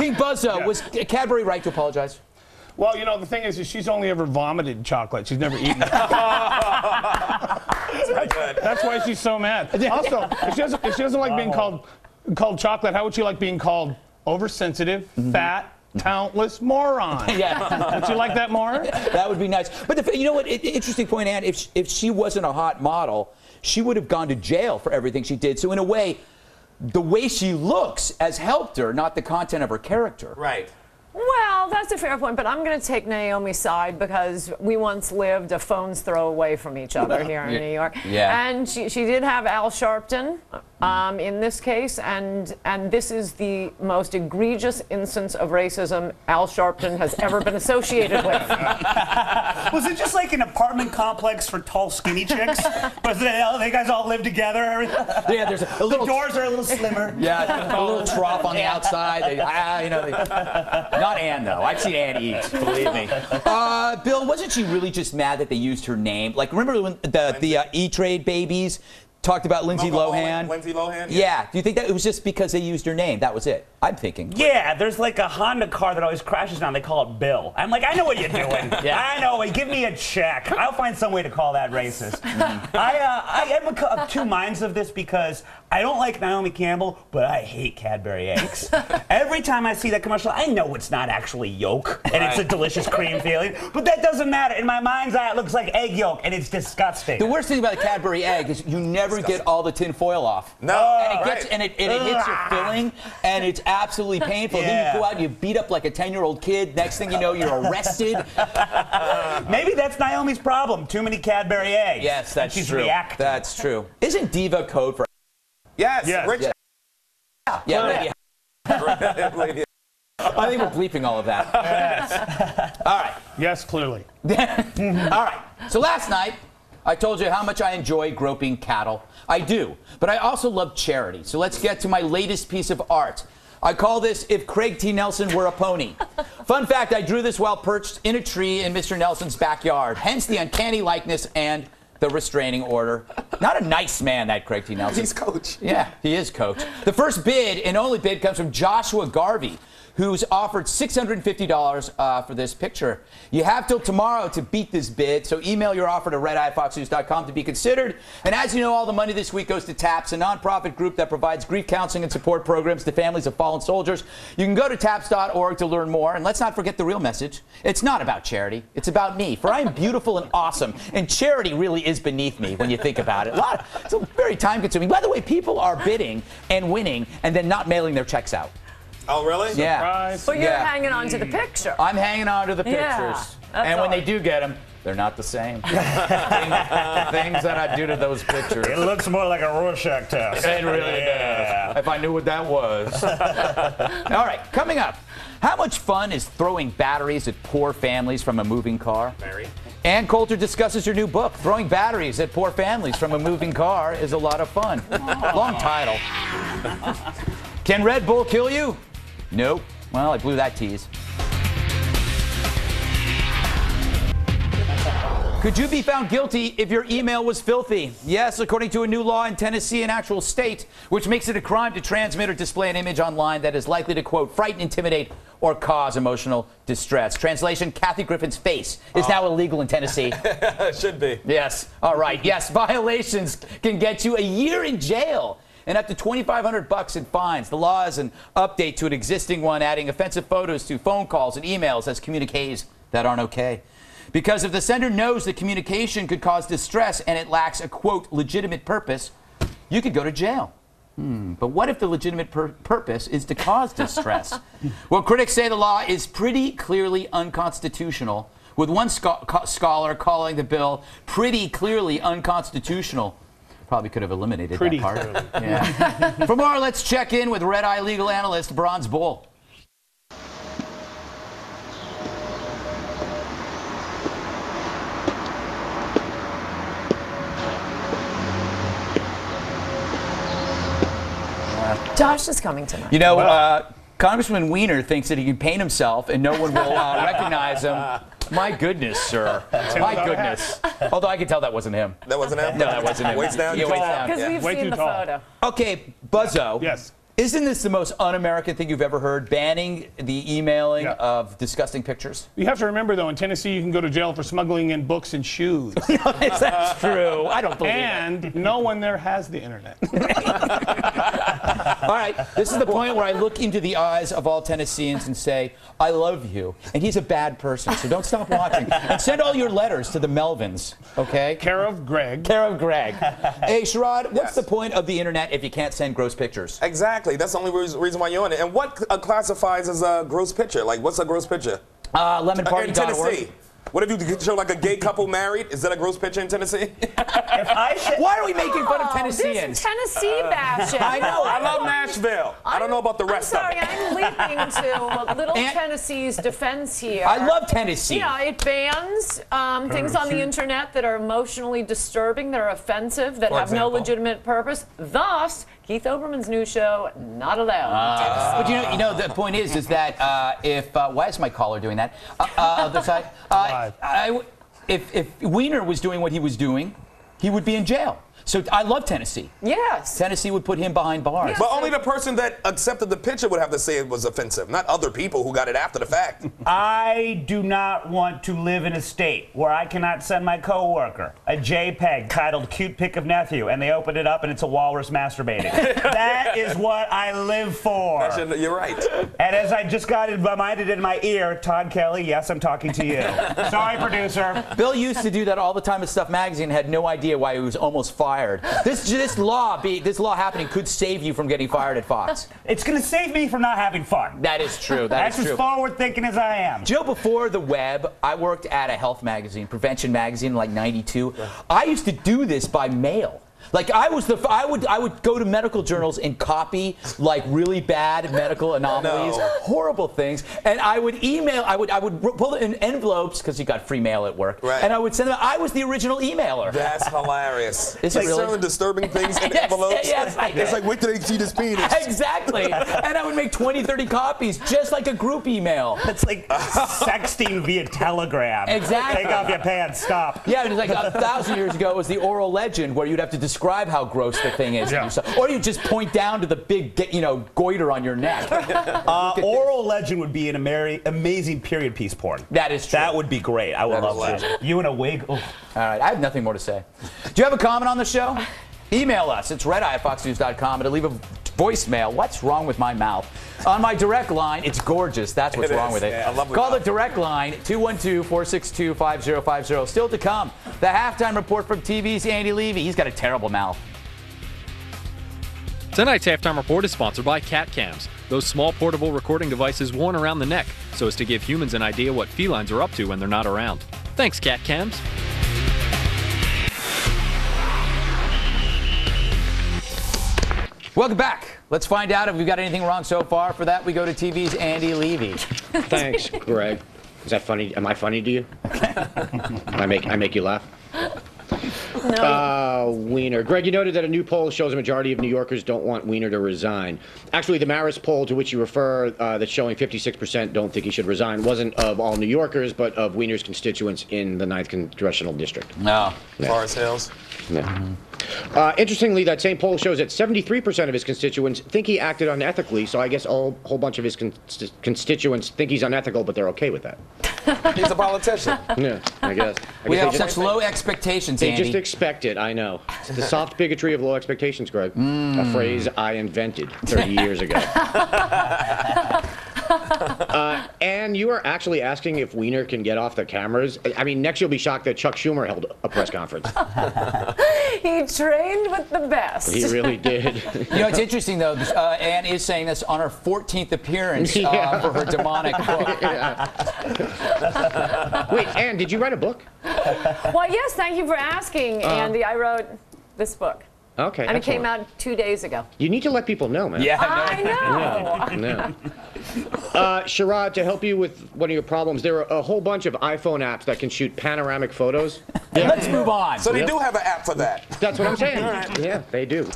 King Buzzo, was Cadbury right to apologize? Well, you know, the thing is she's only ever vomited chocolate. She's never eaten it. That's why she's so mad. Also, if she doesn't like being called chocolate, how would she like being called oversensitive, fat, talentless moron? Yeah. Would you like that more? That would be nice. But you know what? Interesting point, Ann. If she wasn't a hot model, she would have gone to jail for everything she did. So in a way, the way she looks has helped her, not the content of her character. Right. Well, that's a fair point, but I'm going to take Naomi's side because we once lived a phone's throw away from each other here in New York. Yeah. And she did have Al Sharpton in this case, and this is the most egregious instance of racism Al Sharpton has ever been associated with. Was it just like an apartment complex for tall, skinny chicks? Was they guys all live together? Yeah, there's a little... The doors are a little slimmer. Yeah, a little trough on the outside. Not Ann, though. I've seen Ann eat, believe me. Bill, wasn't she really just mad that they used her name? Like, remember when the E-Trade babies talked about Lindsay Lohan? Lindsay Lohan? Yeah. Do you think that it was just because they used her name? That was it. I'm thinking. Yeah, there's like a Honda car that always crashes now. They call it Bill. I'm like, I know what you're doing. I know. Give me a check. I'll find some way to call that racist. I am of two minds of this because I don't like Naomi Campbell, but I hate Cadbury eggs. Every time I see that commercial, I know it's not actually yolk, and it's a delicious cream feeling, but that doesn't matter. In my mind's eye, it looks like egg yolk, and it's disgusting. The worst thing about a Cadbury egg is you never get all the tin foil off. No. And it hits your filling, and it's absolutely painful. Then you go out and you beat up like a 10-year-old kid. Next thing you know, you're arrested. Maybe that's Naomi's problem. Too many Cadbury eggs. Yes, that's she's true. Reacting. That's true. Isn't diva code for... Yes. Yes. Rich. Yeah. I think we're bleeping all of that. Yes. All right. Yes, clearly. All right. So last night, I told you how much I enjoy groping cattle. I do. But I also love charity. So let's get to my latest piece of art. I call this If Craig T. Nelson Were a Pony. Fun fact, I drew this while perched in a tree in Mr. Nelson's backyard. Hence the uncanny likeness and the restraining order. Not a nice man, that Craig T. Nelson. He's coach. Yeah, he is coach. The first bid and only bid comes from Joshua Garvey, who's offered $650 for this picture. You have till tomorrow to beat this bid, so email your offer to redeye@foxnews.com to be considered. And as you know, all the money this week goes to TAPS, a nonprofit group that provides grief counseling and support programs to families of fallen soldiers. You can go to taps.org to learn more. And let's not forget the real message. It's not about charity. It's about me. For I am beautiful and awesome. And charity really is beneath me when you think about it. It's very time-consuming. By the way, people are bidding and winning and then not mailing their checks out. Oh, really? Yeah. Surprise. But you're hanging on to the picture. I'm hanging on to the pictures. Yeah, and when they do get them, they're not the same. The things that I do to those pictures. It looks more like a Rorschach test. It really does. If I knew what that was. All right, coming up. How much fun is throwing batteries at poor families from a moving car? Mary. Ann Coulter discusses her new book, Throwing Batteries at Poor Families from a Moving Car is a Lot of Fun. Long title. Can Red Bull kill you? Nope. Well, I blew that tease. Could you be found guilty if your email was filthy? Yes, according to a new law in Tennessee, an actual state, which makes it a crime to transmit or display an image online that is likely to, quote, frighten, intimidate, or cause emotional distress. Translation, Kathy Griffin's face is now illegal in Tennessee. Should be. Yes. All right. Yes, violations can get you a year in jail and up to $2,500 in fines. The law is an update to an existing one, adding offensive photos to phone calls and emails as communiques that aren't okay. Because if the sender knows the communication could cause distress and it lacks a, quote, legitimate purpose, you could go to jail. But what if the legitimate purpose is to cause distress? Well, critics say the law is pretty clearly unconstitutional, with one scholar calling the bill pretty clearly unconstitutional. Probably could have eliminated that part. Yeah. For more, let's check in with Red Eye legal analyst Bronze Bull. Josh is coming tonight. You know, Congressman Weiner thinks that he can paint himself and no one will recognize him. My goodness, sir. My goodness. Although I can tell that wasn't him. That wasn't him? No, that wasn't him. Waist down? Yeah, waist down. Because we've Way seen too the tall. photo. Okay, Buzzo. Yes. Isn't this the most un-American thing you've ever heard? Banning the emailing of disgusting pictures? You have to remember, though, in Tennessee, you can go to jail for smuggling in books and shoes. That's true. I don't believe And no one there has the internet. All right, this is the point where I look into the eyes of all Tennesseans and say, I love you. And he's a bad person, so don't stop watching. And send all your letters to the Melvins, okay? Care of Greg. Care of Greg. Hey, Sherrod, what's the point of the internet if you can't send gross pictures? Exactly. That's the only reason why you're on it. And what classifies as a gross picture? Like, what's a gross picture? Lemonparty.org. In Tennessee. What if you show like a gay couple married? Is that a gross picture in Tennessee? Why are we making fun of Tennesseans? This Tennessee bashing. I know. I love Nashville. I don't know about the rest of it. I'm leaping to little Tennessee's defense here. I love Tennessee. You know, it bans things on the internet that are emotionally disturbing, that are offensive, that have no legitimate purpose. Thus, Keith Olbermann's new show, not allowed. But you know, the point is that if why is my caller doing that? Other side. If Weiner was doing what he was doing, he would be in jail. So I love Tennessee. Yes. Tennessee would put him behind bars. But only the person that accepted the picture would have to say it was offensive, not other people who got it after the fact. I do not want to live in a state where I cannot send my coworker a JPEG titled "Cute Pic of Nephew" and they open it up and it's a walrus masturbating. That is what I live for. You're right. And as I just got reminded in my ear, Todd Kelly, yes, I'm talking to you. Sorry, producer. Bill used to do that all the time at Stuff Magazine. Had no idea why he was almost fired. This law happening could save you from getting fired at Fox. It's going to save me from not having fun. That is true. That's as forward thinking as I am. Do you know, before the web, I worked at a health magazine, Prevention Magazine, in like '92. I used to do this by mail. Like I would go to medical journals and copy like really bad medical anomalies, horrible things, and I would email. I would pull it in envelopes because you got free mail at work, and I would send them. I was the original emailer. That's hilarious. Is it really? Certain disturbing things in envelopes. Yes, I did. It's like, wait till they see this penis. Exactly. And I would make 20, 30 copies, just like a group email. It's like sexting via telegram. Exactly. Take off your pants. Stop. Yeah, it was like 1,000 years ago. It was the oral legend where you'd have to describe how gross the thing is, or you just point down to the big, goiter on your neck. Oral legend would be an amazing period piece porn. That is true. That would be great. I would love that. You in a wig? Oh. All right, I have nothing more to say. Do you have a comment on the show? Email us. It's redeye@foxnews.com, and leave a voicemail. What's wrong with my mouth? On my direct line, it's gorgeous. That's what's wrong with it. Yeah, I love Call the direct line, 212-462-5050. Still to come, the halftime report from TV's Andy Levy. He's got a terrible mouth. Tonight's halftime report is sponsored by cat cams, those small portable recording devices worn around the neck so as to give humans an idea what felines are up to when they're not around. Thanks, cat cams. Welcome back. Let's find out if we've got anything wrong so far. For that, we go to TV's Andy Levy. Thanks, Greg. Is that funny? Am I funny to you? I make you laugh? No. Weiner. Greg, you noted that a new poll shows a majority of New Yorkers don't want Weiner to resign. Actually, the Marist poll to which you refer, that's showing 56% don't think he should resign, wasn't of all New Yorkers, but of Weiner's constituents in the 9th Congressional District. No. Forest Hills. Yeah. Interestingly, that same poll shows that 73% of his constituents think he acted unethically, so I guess a whole bunch of his constituents think he's unethical, but they're okay with that. He's a politician. Yeah, I guess. We have such low expectations, They Andy. just expect it, I know. It's the soft bigotry of low expectations, Greg. A phrase I invented 30 years ago. And you are actually asking if Weiner can get off the cameras? I mean, next you'll be shocked that Chuck Schumer held a press conference. He trained with the best. He really did. It's interesting, though. Anne is saying this on her 14th appearance for her demonic book. Wait, Anne, did you write a book? Well, yes, thank you for asking, Andy. I wrote this book. Okay. And it came out 2 days ago. You need to let people know, man. Yeah, I know. No. Sherrod, to help you with one of your problems, there are a whole bunch of iPhone apps that can shoot panoramic photos. Let's move on. So they do have an app for that. That's what I'm saying. Yeah, they do.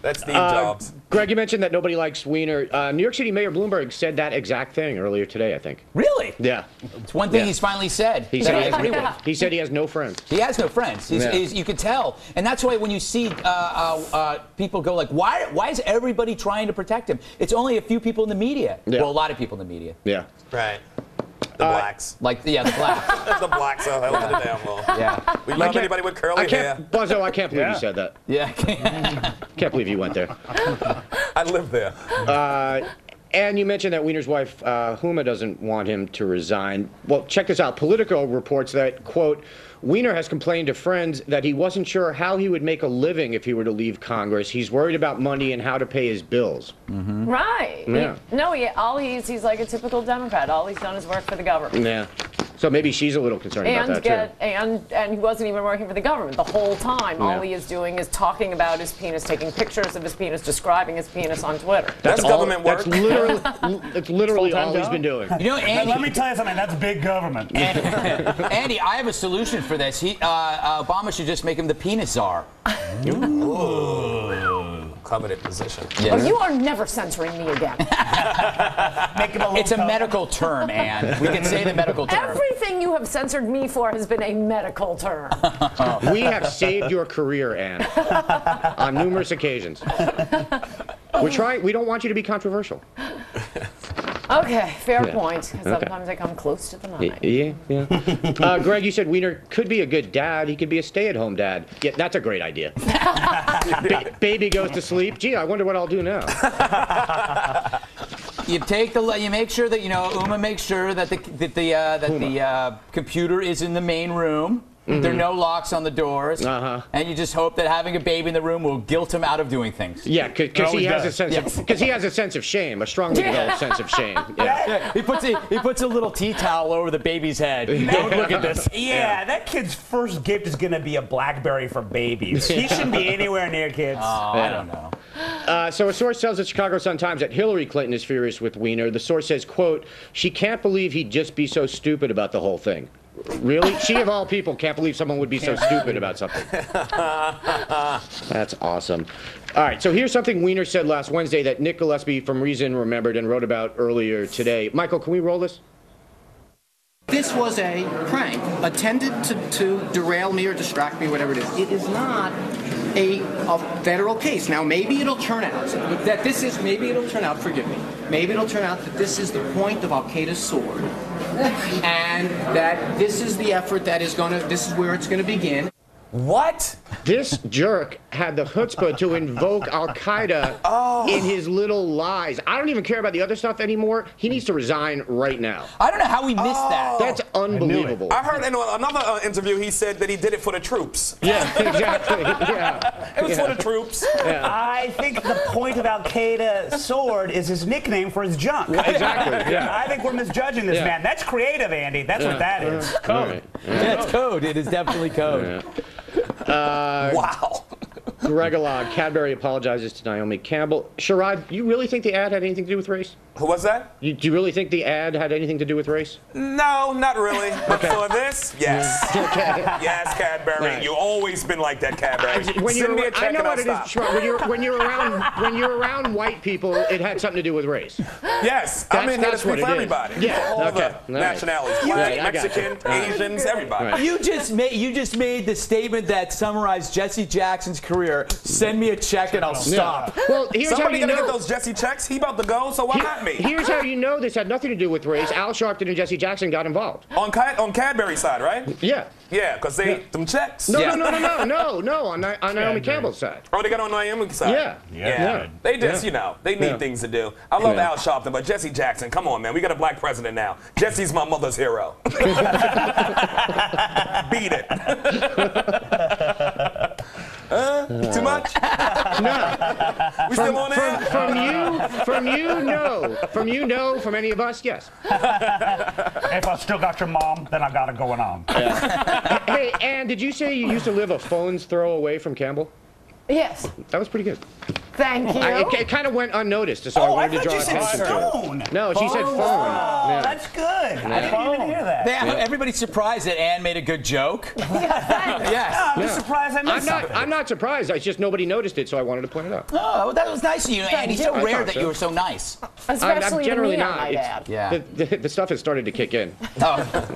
That's Steve Jobs. Greg, you mentioned that nobody likes Weiner. New York City Mayor Bloomberg said that exact thing earlier today, I think. Really? Yeah. It's one thing he's finally said. He said he has no friends. He has no friends. You could tell. And that's why when you see people go like, why is everybody trying to protect him? It's only a few people in the media. Yeah. Well, a lot of people in the media. Yeah. Right. The blacks. Like, the blacks. The blacks are hell of the damn law. Yeah. We love anybody with curly hair. Buzzo, I can't believe you said that. Yeah. Can't believe you went there. I live there. And you mentioned that Weiner's wife, Huma, doesn't want him to resign. Well, check this out. Politico reports that, quote, Weiner has complained to friends that he wasn't sure how he would make a living if he were to leave Congress. He's worried about money and how to pay his bills. Mm-hmm. Right. Yeah. He's like a typical Democrat. All he's done is work for the government. Yeah. So maybe she's a little concerned about that, too. And he wasn't even working for the government the whole time. Yeah. All he is doing is talking about his penis, taking pictures of his penis, describing his penis on Twitter. That's government work. That's literally all he's been doing. You know, Andy, let me tell you something. That's big government. Andy, I have a solution for this. Obama should just make him the penis czar. Ooh. Coveted position. Yes. Oh, you are never censoring me again. It's a medical term, Anne. We can say the medical term. Everything you have censored me for has been a medical term. We have saved your career, Anne, on numerous occasions. We don't want you to be controversial. Okay, fair point. Sometimes I come close to the line. Yeah. Greg, you said Weiner could be a good dad. He could be a stay-at-home dad. Yeah, that's a great idea. Baby goes to sleep. Gee, I wonder what I'll do now. You make sure that Uma makes sure that the computer is in the main room. Mm-hmm. There are no locks on the doors, and you just hope that having a baby in the room will guilt him out of doing things. Yeah, because he has a sense of shame, a strongly developed sense of shame. Yeah. He puts a little tea towel over the baby's head. Don't look at this. Yeah, that kid's first gift is gonna be a BlackBerry for babies. He shouldn't be anywhere near kids. I don't know. So a source tells the Chicago Sun-Times that Hillary Clinton is furious with Weiner. The source says, quote, she can't believe he'd just be so stupid about the whole thing. Really? She, of all people, can't believe someone would be so stupid about something. That's awesome. All right, so here's something Weiner said last Wednesday that Nick Gillespie from Reason remembered and wrote about earlier today. Michael, can we roll this? This was a prank intended to derail me or distract me, whatever it is. It is not a federal case. Now, maybe it'll turn out maybe it'll turn out, forgive me, maybe it'll turn out that this is the point of Al-Qaeda's sword, and that this is the effort that is this is where it's going to begin. What? This jerk had the chutzpah to invoke Al-Qaeda in his little lies. I don't even care about the other stuff anymore. He needs to resign right now. I don't know how we missed that. That's unbelievable. I heard in another interview he said that he did it for the troops. Yeah, exactly. Yeah. It was for the troops. Yeah. I think the point of Al-Qaeda sword is his nickname for his junk. Exactly. Yeah. I think we're misjudging this man. That's creative, Andy. That's what that is. Code. Right. Yeah, it's code. It is definitely code. Wow. Greg-a-log, Cadbury apologizes to Naomi Campbell. Sherrod, you really think the ad had anything to do with race? Who was that? Do you really think the ad had anything to do with race? No, not really. But for this, yes. Okay. Yes, Cadbury. Right. You've always been like that, Cadbury. Send me a check I know and I'll what it is, stop. Sherrod. When you're around white people, it had something to do with race. Yes, I'm in here to That's speak what for it is. everybody. Yeah, All okay. the All right. nationalities. Right, Black, I got Mexican, you. Asians, everybody. Right. You just made the statement that summarized Jesse Jackson's career. Send me a check and I'll stop. Well, here's Somebody how gotta you get know. those Jesse checks. He about to go, so why not me? Here's how you know this had nothing to do with race. Al Sharpton and Jesse Jackson got involved. On Cadbury's side, right? Yeah. Yeah, because they them checks. No, on Naomi Campbell's side. Oh, they got on Naomi's side. Yeah. They just, they need things to do. I love Al Sharpton, but Jesse Jackson, come on, man. We got a black president now. Jesse's my mother's hero. Beat it. Too much? No. We still on air? From you, no. From any of us, yes. If I still got your mom, then I got it going on. Hey, Ann, did you say you used to live a phone's throw away from Campbell? Yes. That was pretty good. Thank you. It kind of went unnoticed, so I wanted to draw attention to it. No, she said phone. Oh, that's good. I didn't even hear that. Everybody's surprised that Ann made a good joke. Yes. I'm just surprised I missed something. I'm not surprised. It's just nobody noticed it, so I wanted to point it out. Oh, that was nice of you. And it's so rare that you were so nice. Especially I'm generally to me, not. I might add. Yeah. The stuff has started to kick in. Oh.